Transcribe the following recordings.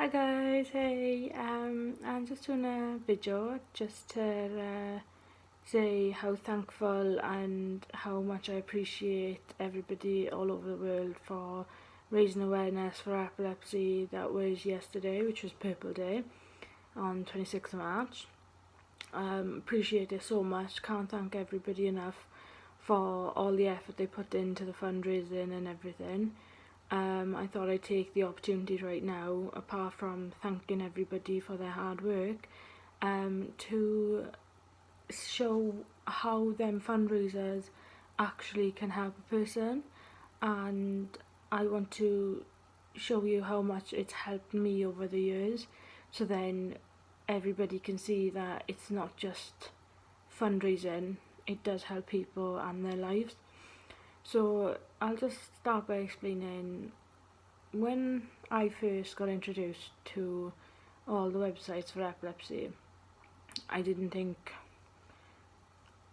Hi guys, hey, I'm just doing a video just to say how thankful and how much I appreciate everybody all over the world for raising awareness for epilepsy. That was yesterday, which was Purple Day on 26th of March. Appreciate it so much, can't thank everybody enough for all the effort they put into the fundraising and everything. I thought I'd take the opportunity right now, apart from thanking everybody for their hard work, to show how them fundraisers actually can help a person, and I want to show you how much it's helped me over the years, so then everybody can see that it's not just fundraising, it does help people and their lives. So I'll just start by explaining when I first got introduced to all the websites for epilepsy. I didn't think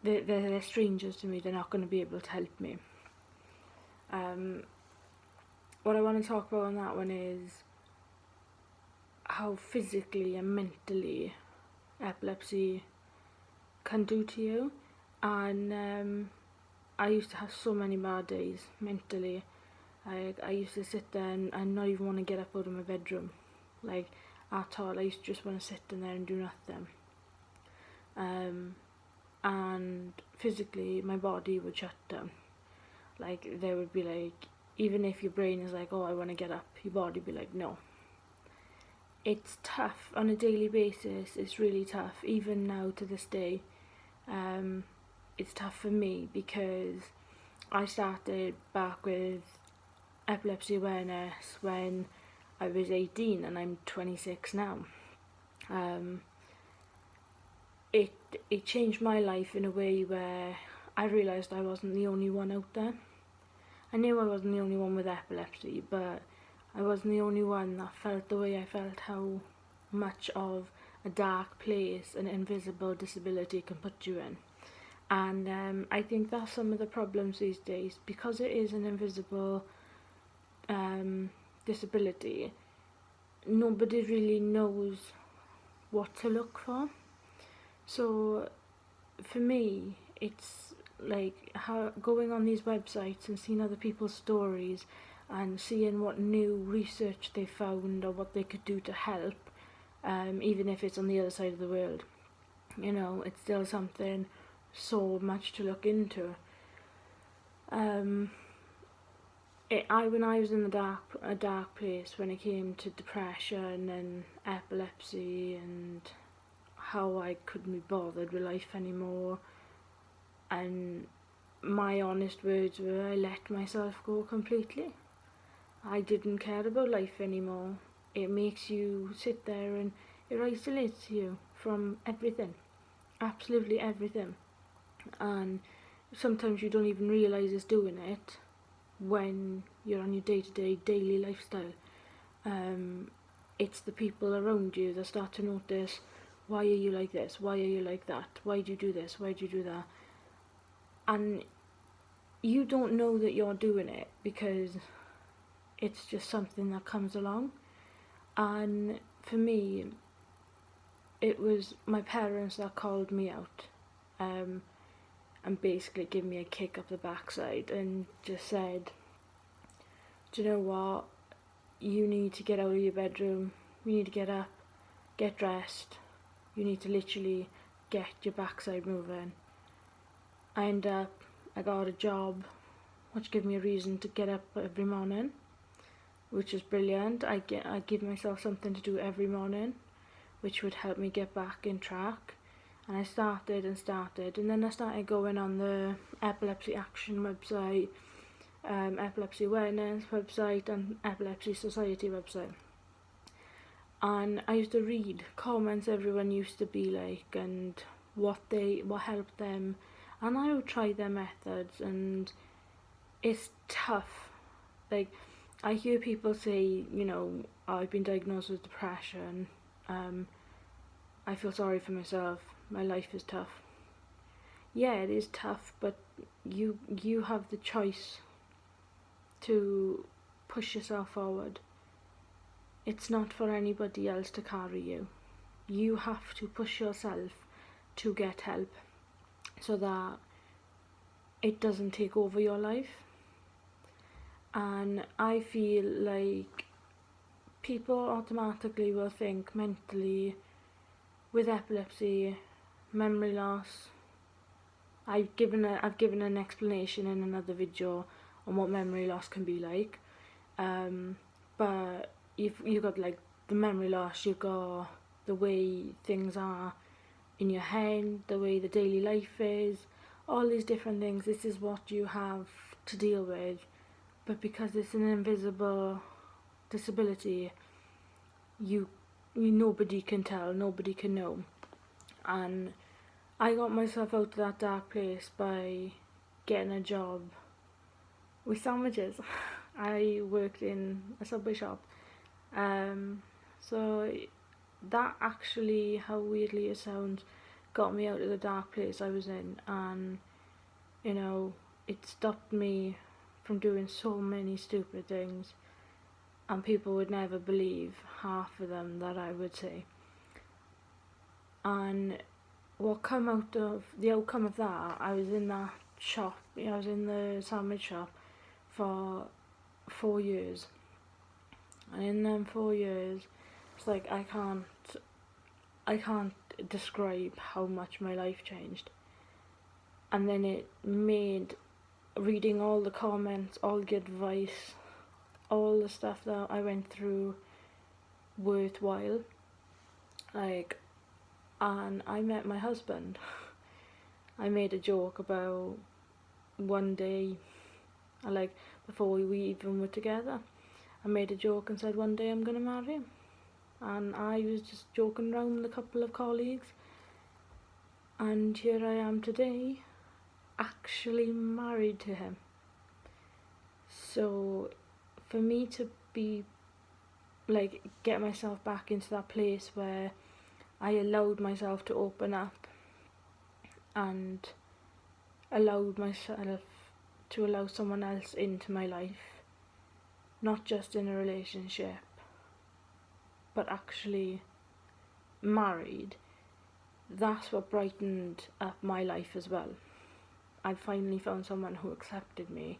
they're strangers to me, they're not going to be able to help me. What I want to talk about on that one is how physically and mentally epilepsy can do to you, and I used to have so many bad days mentally. I used to sit there and not even want to get up out of my bedroom, like at all. I used to just want to sit in there and do nothing. And physically my body would shut down. Like there would be like, even if your brain is like, oh I want to get up, your body would be like, no. It's tough on a daily basis, it's really tough, even now to this day. It's tough for me because I started back with epilepsy awareness when I was 18 and I'm 26 now. It changed my life in a way where I realised I wasn't the only one out there. I knew I wasn't the only one with epilepsy, but I wasn't the only one that felt the way I felt, how much of a dark place an invisible disability can put you in. And I think that's some of the problems these days, because it is an invisible disability. Nobody really knows what to look for. So for me, it's like how going on these websites and seeing other people's stories and seeing what new research they found or what they could do to help, even if it's on the other side of the world. You know, it's still something so much to look into. When I was in a dark place when it came to depression and epilepsy and how I couldn't be bothered with life anymore, and my honest words were, I let myself go completely. I didn't care about life anymore. It makes you sit there and it isolates you from everything, absolutely everything. And sometimes you don't even realise it's doing it when you're on your day-to-day daily lifestyle. It's the people around you that start to notice, why are you like this, why are you like that, why do you do this, why do you do that, and you don't know that you're doing it because it's just something that comes along. And for me, it was my parents that called me out, and basically gave me a kick up the backside and just said, do you know what, you need to get out of your bedroom, you need to get up, get dressed, you need to literally get your backside moving. I got a job which gave me a reason to get up every morning, which is brilliant. I give myself something to do every morning which would help me get back in track. And I started, and then I started going on the Epilepsy Action website, Epilepsy Awareness website, and Epilepsy Society website. And I used to read comments everyone used to be like, and what helped them, and I would try their methods, and it's tough. Like, I hear people say, you know, I've been diagnosed with depression, I feel sorry for myself, my life is tough. Yeah, it is tough, but you have the choice to push yourself forward. it's not for anybody else to carry you. You have to push yourself to get help so that it doesn't take over your life. And I feel like people automatically will think mentally with epilepsy, memory loss. I've given an explanation in another video on what memory loss can be like. But you've got like the memory loss, you've got the way things are in your head, the way the daily life is, all these different things. This is what you have to deal with. But because it's an invisible disability, you nobody can tell, nobody can know. And I got myself out of that dark place by getting a job with sandwiches. I worked in a Subway shop. So that actually, how weirdly it sounds, got me out of the dark place I was in, and you know, it stopped me from doing so many stupid things, and people would never believe half of them that I would say. And what come out of the outcome of that, I was in that shop, I was in the sandwich shop for 4 years, and in them 4 years, it's like I can't describe how much my life changed. And then it made reading all the comments, all the advice, all the stuff that I went through worthwhile. Like, and I met my husband. I made a joke about one day, like before we even were together, I made a joke and said one day I'm gonna marry him. And I was just joking around with a couple of colleagues, and here I am today, actually married to him. So for me to be like, get myself back into that place where I allowed myself to open up and allowed myself to allow someone else into my life, not just in a relationship, but actually married, that's what brightened up my life as well. I finally found someone who accepted me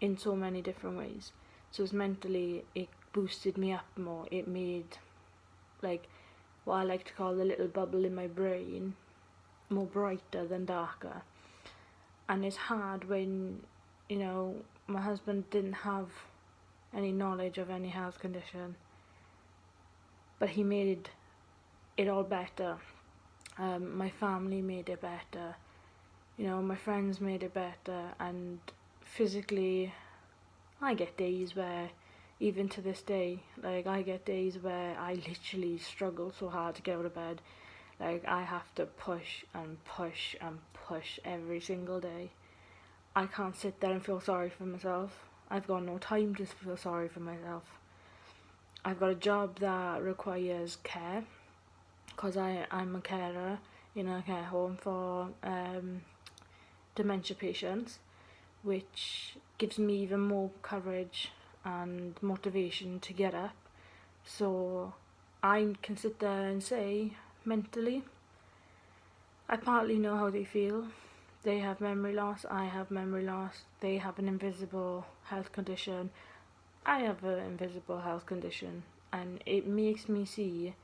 in so many different ways. So it's mentally, it boosted me up more. It made, like, what I like to call the little bubble in my brain more brighter than darker. And it's hard when, you know, my husband didn't have any knowledge of any health condition, but he made it all better. My family made it better, you know, my friends made it better, and physically I get days where, even to this day, like I get days where I literally struggle so hard to get out of bed. Like I have to push and push and push every single day. I can't sit there and feel sorry for myself. I've got no time to feel sorry for myself. I've got a job that requires care, because I'm a carer in a care home for dementia patients, which gives me even more courage and motivation to get up. So I can sit there and say, mentally, I partly know how they feel. They have memory loss, I have memory loss, they have an invisible health condition, I have an invisible health condition, and it makes me see,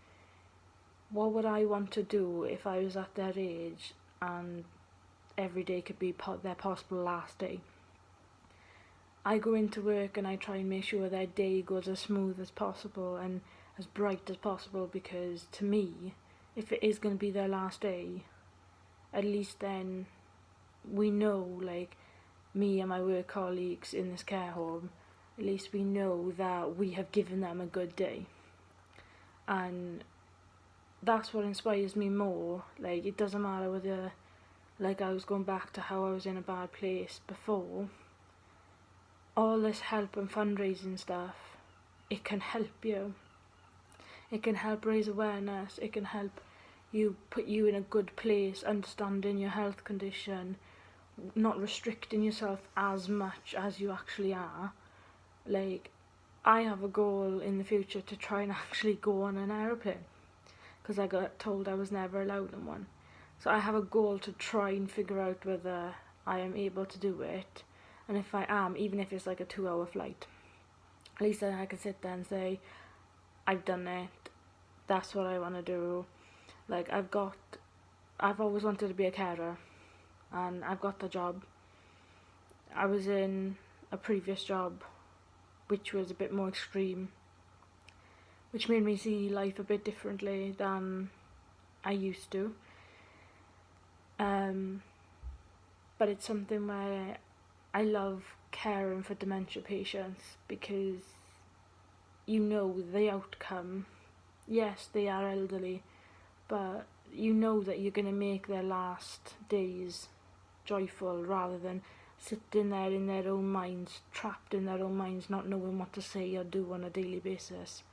what would I want to do if I was at their age and every day could be their possible last day. I go into work and I try and make sure their day goes as smooth as possible and as bright as possible, because to me, if it is going to be their last day, at least then we know, like me and my work colleagues in this care home, at least we know that we have given them a good day. And that's what inspires me more. Like, it doesn't matter whether, like, I was going back to how I was in a bad place before, all this help and fundraising stuff, it can help you. It can help raise awareness, it can help you, put you in a good place, understanding your health condition, not restricting yourself as much as you actually are. Like, I have a goal in the future to try and actually go on an aeroplane, because I got told I was never allowed on one. So I have a goal to try and figure out whether I am able to do it, and if I am, even if it's like a 2-hour flight, at least then I can sit there and say, I've done it, that's what I want to do. Like, I've always wanted to be a carer, and I've got the job. I was in a previous job which was a bit more extreme, which made me see life a bit differently than I used to. But it's something where I love caring for dementia patients, because you know the outcome. Yes, they are elderly, but you know that you're going to make their last days joyful, rather than sitting there in their own minds, trapped in their own minds, not knowing what to say or do on a daily basis.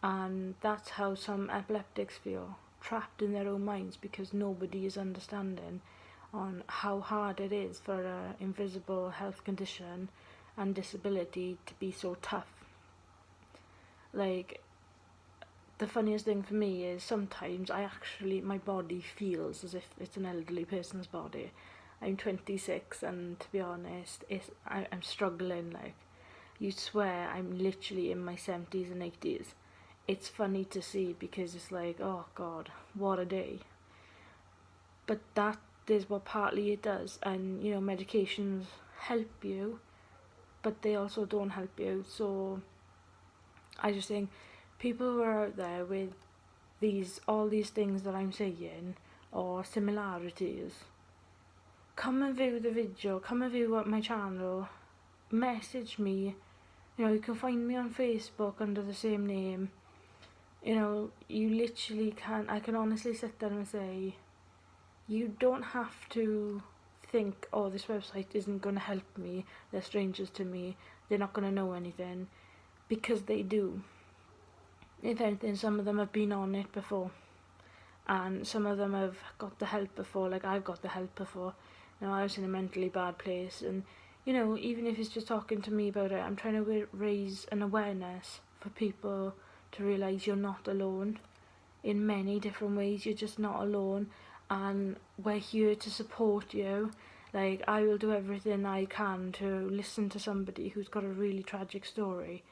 And that's how some epileptics feel, trapped in their own minds, because nobody is understanding on how hard it is for an invisible health condition and disability to be so tough. Like, the funniest thing for me is sometimes my body feels as if it's an elderly person's body. I'm 26, and to be honest, I'm struggling. Like, you swear I'm literally in my 70s and 80s. It's funny to see, because it's like, oh God, what a day. But that is what partly it does. And, you know, medications help you, but they also don't help you. So I just think people who are out there with all these things that I'm saying, or similarities, come and view the video, come and view my channel, message me. You know, you can find me on Facebook under the same name. You know, you literally can, I can honestly sit there and say, you don't have to think, oh, this website isn't going to help me, they're strangers to me, they're not going to know anything, because they do. If anything, some of them have been on it before, and some of them have got the help before. Like, I've got the help before. You know, I was in a mentally bad place, and, you know, even if it's just talking to me about it, I'm trying to raise an awareness for people to realise you're not alone. In many different ways, you're just not alone, and we're here to support you. Like, I will do everything I can to listen to somebody who's got a really tragic story,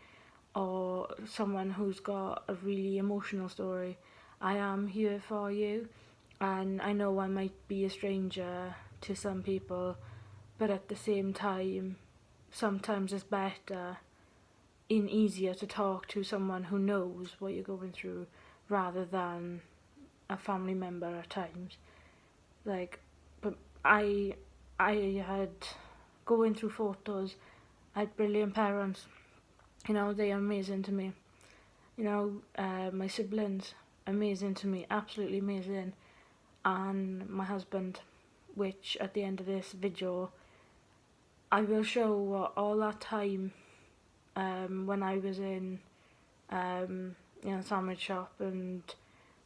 or someone who's got a really emotional story. I am here for you, and I know I might be a stranger to some people, but at the same time, sometimes it's better and easier to talk to someone who knows what you're going through, rather than a family member at times. Like, but I had, going through photos, I had brilliant parents. You know, they are amazing to me. You know, my siblings, amazing to me, absolutely amazing. And my husband, which at the end of this video, I will show all that time when I was in sandwich shop, and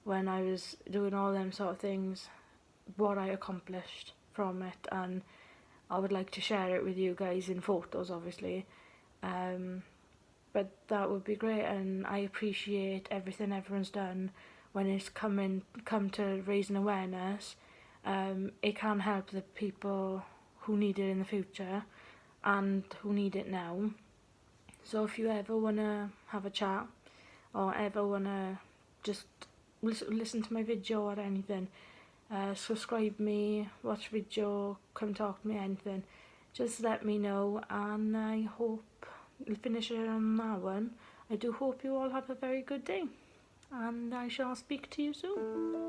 when I was doing all them sort of things, what I accomplished from it. And I would like to share it with you guys in photos, obviously. But that would be great, and I appreciate everything everyone's done when it's come to raising awareness. It can help the people who need it in the future and who need it now. So if you ever want to have a chat, or ever want to just listen to my video or anything, subscribe me, watch video, come talk to me, anything, just let me know. And I hope we'll finish it on that one. I do hope you all have a very good day, and I shall speak to you soon.